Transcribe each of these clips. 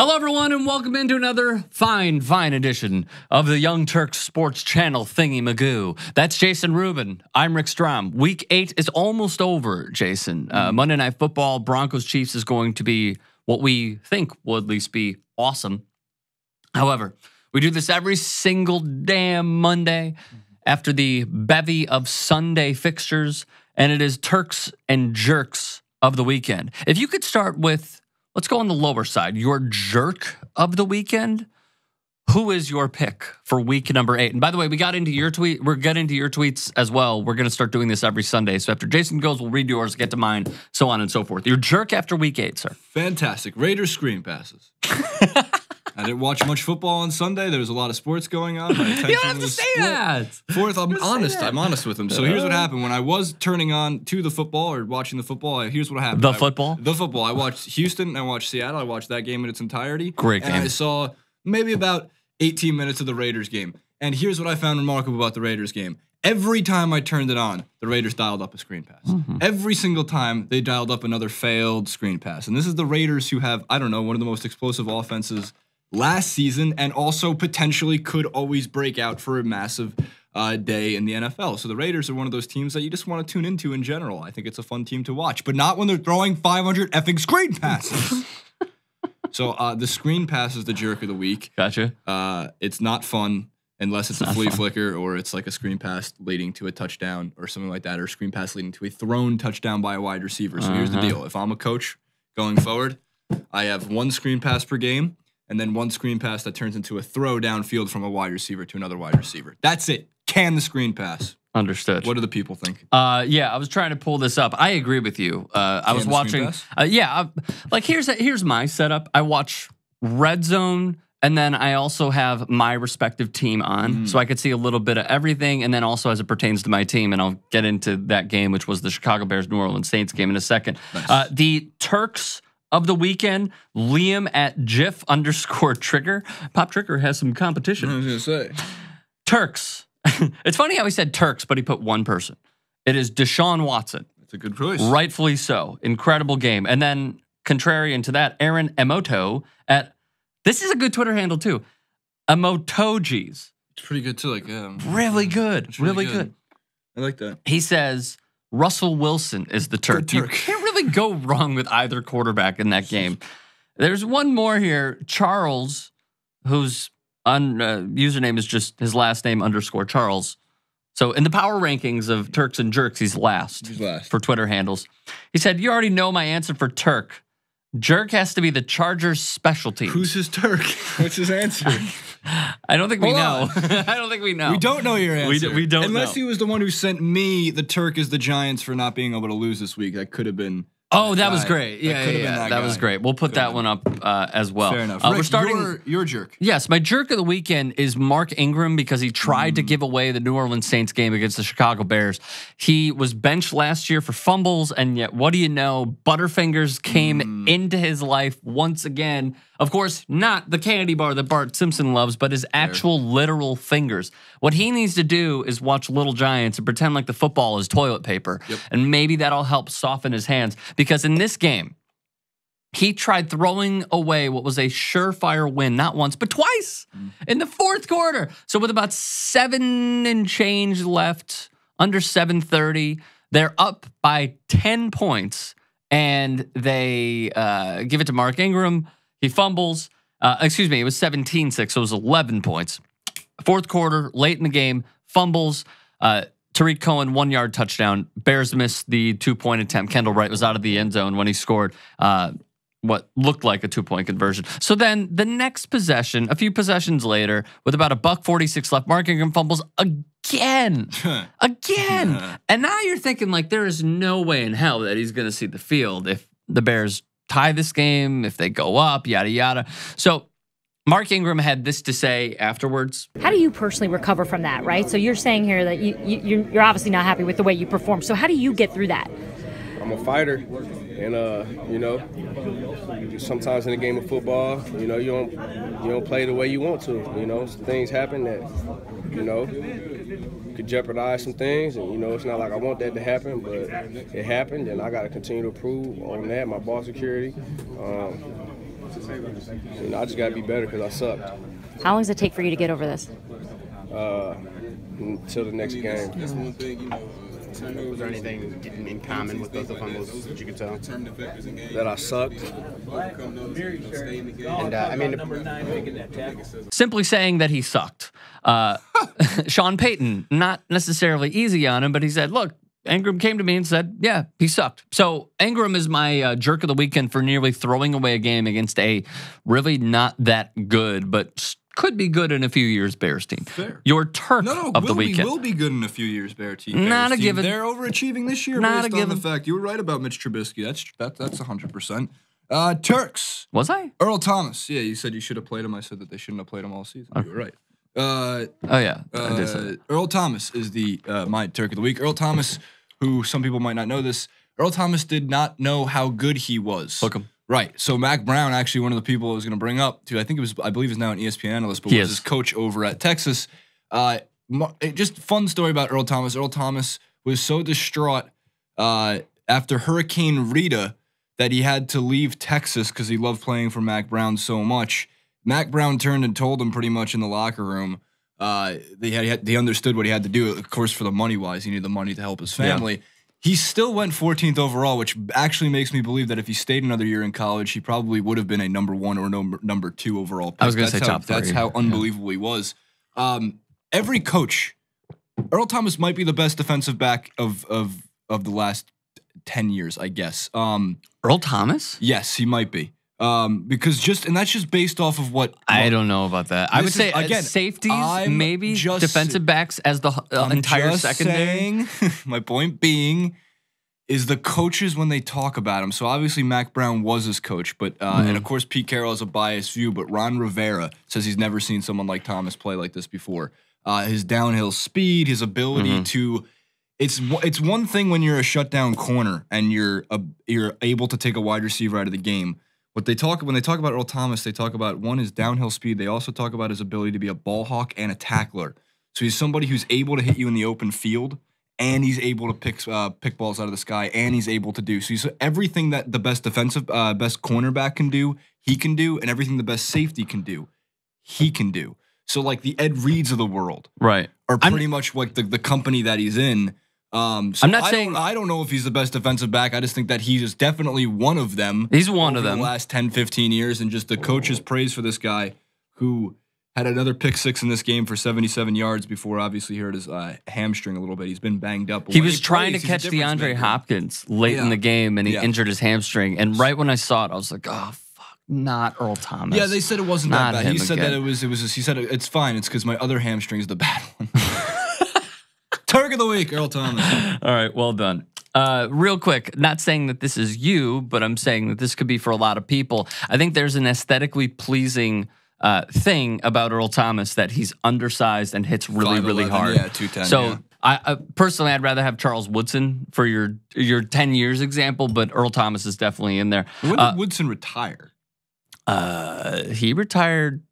Hello, everyone, and welcome into another fine edition of the Young Turks Sports Channel thingy-magoo. That's Jason Rubin. I'm Rick Strom. Week 8 is almost over, Jason. Monday Night Football, Broncos-Chiefs is going to be what we think will at least be awesome. However, we do this every single damn Monday after the bevy of Sunday fixtures, and it is Turks and Jerks of the weekend. If you could start with, let's go on the lower side, your jerk of the weekend. Who is your pick for week number 8? And by the way, we got into your tweet. We're getting to your tweets as well. We're going to start doing this every Sunday. So after Jason goes, we'll read yours, get to mine, so on and so forth. Your jerk after week 8, sir. Fantastic. Raiders screen passes. I didn't watch much football on Sunday. There was a lot of sports going on. My attention You don't have to say that. Fourth, I'm honest. I'm honest with them. So here's what happened. When I was turning on to the football or watching the football, here's what happened. The football? The football. I watched Houston and I watched Seattle. I watched that game in its entirety. Great game. And I saw maybe about 18 minutes of the Raiders game. And here's what I found remarkable about the Raiders game. Every time I turned it on, the Raiders dialed up a screen pass. Every single time, they dialed up another failed screen pass. And this is the Raiders who have, I don't know, one of the most explosive offenses last season, and also potentially could always break out for a massive day in the NFL. So the Raiders are one of those teams that you just want to tune into in general. I think it's a fun team to watch, but not when they're throwing 500 effing screen passes. So the screen pass is the jerk of the week. Gotcha. It's not fun unless it's a flea flicker or it's like a screen pass leading to a touchdown or something like that, or a screen pass leading to a thrown touchdown by a wide receiver. So here's the deal. If I'm a coach going forward, I have one screen pass per game, and then one screen pass that turns into a throw downfield from a wide receiver to another wide receiver. That's it. Can the screen pass. Understood. What do the people think? Yeah, I was trying to pull this up. I agree with you. I was watching. Like here's my setup. I watch Red Zone, and then I also have my respective team on, so I could see a little bit of everything, and then also as it pertains to my team, and I'll get into that game, which was the Chicago Bears New Orleans Saints game in a second. Nice. The Turks of the weekend, Liam at GIF_Trigger. Pop Trigger has some competition. I was going to say. Turks. It's funny how he said Turks, but he put one person. It is DeShaun Watson. That's a good choice. Rightfully so. Incredible game. And then, contrarian to that, Aaron Emoto at, this is a good Twitter handle too, Emotojis. It's pretty good too. Like, really good. Really good. I like that. He says, Russell Wilson is the Turk. You can't really go wrong with either quarterback in that game. There's one more here. Charles, whose username is just his last name _Charles. So in the power rankings of Turks and Jerks, he's last for Twitter handles. He said, you already know my answer for Turk. Jerk has to be the Chargers special team. Who's his Turk? What's his answer? I don't think we know. I don't think we know. We don't know your answer. We don't Unless know. he was the one who sent me the Turk is the Giants for not being able to lose this week. That could have been. Oh, that was great. Yeah, that was great. We'll put that one up as well. Fair enough. Rick, we're starting your jerk. Yes, my jerk of the weekend is Mark Ingram because he tried to give away the New Orleans Saints game against the Chicago Bears. He was benched last year for fumbles, and yet, what do you know? Butterfingers came into his life once again. Of course, not the candy bar that Bart Simpson loves, but his actual literal fingers. What he needs to do is watch Little Giants and pretend like the football is toilet paper. And maybe that'll help soften his hands. Because in this game, he tried throwing away what was a surefire win, not once, but twice in the fourth quarter. So with about 7 and change left, under 7:30, they're up by 10 points. And they give it to Mark Ingram. He fumbles. Excuse me, it was 17-6, so it was 11 points. Fourth quarter, late in the game, fumbles. Tariq Cohen, 1-yard touchdown. Bears missed the 2-point attempt. Kendall Wright was out of the end zone when he scored what looked like a 2-point conversion. So then the next possession, a few possessions later, with about $1:46 left, Mark Ingram fumbles again. And now you're thinking, like, there is no way in hell that he's going to see the field if the Bears tie this game, if they go up, yada, yada. So Mark Ingram had this to say afterwards. How do you personally recover from that, right? So you're saying here that you're obviously not happy with the way you perform. So how do you get through that? I'm a fighter, and you know, sometimes in a game of football, you know, you don't play the way you want to. You know, things happen that, you know, could jeopardize some things, and you know, it's not like I want that to happen, but it happened, and I got to continue to improve on that. My ball security, You know, I just gotta be better because I sucked. How long does it take for you to get over this? Until the next game. That's one thing, you know. Was there anything in common with both the fumbles that you could tell? That I sucked. And I mean, Simply saying that he sucked. Sean Payton, not necessarily easy on him, but he said, look, Ingram came to me and said, yeah, he sucked. So Ingram is my jerk of the weekend for nearly throwing away a game against a really not that good, but could be good in a few years Bears team. Fair. Your Turk of the weekend. Will be good in a few years, Bears team. Not a team. given. They're overachieving this year Not based a on given. the fact you were right about Mitch Trubisky. That's 100%. Turks. Was I? Earl Thomas. Yeah, you said you should have played him. I said that they shouldn't have played him all season. You were right. Oh, yeah. I did say that. Earl Thomas is the my Turk of the week. Earl Thomas, who some people might not know this, Earl Thomas did not know how good he was. Look him. Right. So Mac Brown, actually one of the people I was going to bring up, I believe is now an ESPN analyst, but was his coach over at Texas. Just fun story about Earl Thomas. Earl Thomas was so distraught after Hurricane Rita that he had to leave Texas because he loved playing for Mac Brown so much. Mac Brown turned and told him pretty much in the locker room. They understood what he had to do. Of course, for the money wise, he needed the money to help his family. Yeah. He still went 14th overall, which actually makes me believe that if he stayed another year in college, he probably would have been a number 1 or number 2 overall pick. I was going to say top 3. That's how unbelievable he was. Every coach, Earl Thomas might be the best defensive back of the last 10 years, I guess. Earl Thomas? Yes, he might be. Because that's just based off of what I don't know about that. I would say again, safeties, maybe defensive backs as the entire secondary. My point being is the coaches when they talk about him. So obviously Mac Brown was his coach, but and of course Pete Carroll has a biased view. But Ron Rivera says he's never seen someone like Thomas play like this before. His downhill speed, his ability to. It's one thing when you're a shutdown corner and you're able to take a wide receiver out of the game. When they talk about Earl Thomas, they talk about one is downhill speed. They also talk about his ability to be a ball hawk and a tackler. So he's somebody who's able to hit you in the open field, and he's able to pick balls out of the sky, and he's able to do. So he's everything that the best best cornerback can do, he can do, and everything the best safety can do, he can do. So like the Ed Reeds of the world, right, are pretty much like the company that he's in. So I'm not saying I don't know if he's the best defensive back. I just think that he is definitely one of them. He's one of them. The last 10, 15 years, and just the coach's praise for this guy who had another pick 6 in this game for 77 yards before obviously he hurt his hamstring a little bit. He's been banged up. He was trying to catch DeAndre Hopkins late in the game, and he injured his hamstring. And right when I saw it, I was like, oh, fuck, not Earl Thomas. Yeah, they said it wasn't that bad. He said that it was. He said it's fine. It's because my other hamstring is the bad one. Turk of the week, Earl Thomas. All right, well done. Real quick, not saying that this is you, but I'm saying that this could be for a lot of people. I think there's an aesthetically pleasing thing about Earl Thomas that he's undersized and hits really, really hard. Yeah, 210. So yeah. I personally, I'd rather have Charles Woodson for your 10 years example, but Earl Thomas is definitely in there. When did Woodson retire? He retired.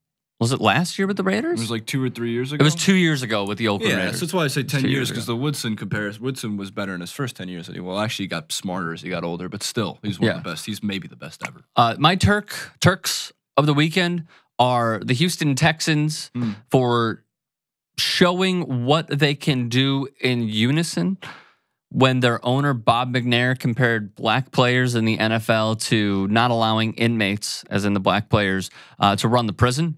Was it last year with the Raiders? It was like 2 or 3 years ago. It was 2 years ago with the Oakland Raiders. So that's why I say 10 years, because the Woodson comparison. Woodson was better in his first 10 years. Actually, he got smarter as he got older, but still, he's one of the best. He's maybe the best ever. My Turks of the weekend are the Houston Texans for showing what they can do in unison when their owner, Bob McNair, compared black players in the NFL to not allowing inmates, as in the black players, to run the prison.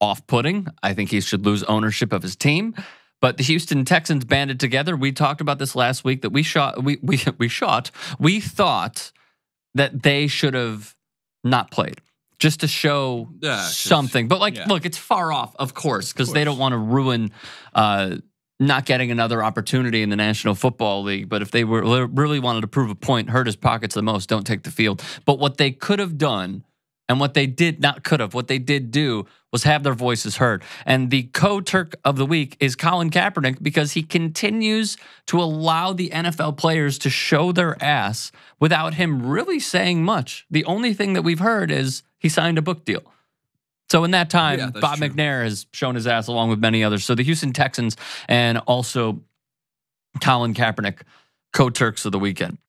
Off-putting. I think he should lose ownership of his team. But the Houston Texans banded together. We talked about this last week that we thought that they should have not played just to show something. But look, it's far off, of course, because they don't want to ruin not getting another opportunity in the National Football League. But if they really wanted to prove a point, hurt his pockets the most, don't take the field. But what they could have done, and what they did what they did do was have their voices heard. And the co-Turk of the week is Colin Kaepernick, because he continues to allow the NFL players to show their ass without him really saying much. The only thing that we've heard is he signed a book deal. So in that time, Bob McNair has shown his ass along with many others. So the Houston Texans and also Colin Kaepernick, co-Turks of the weekend.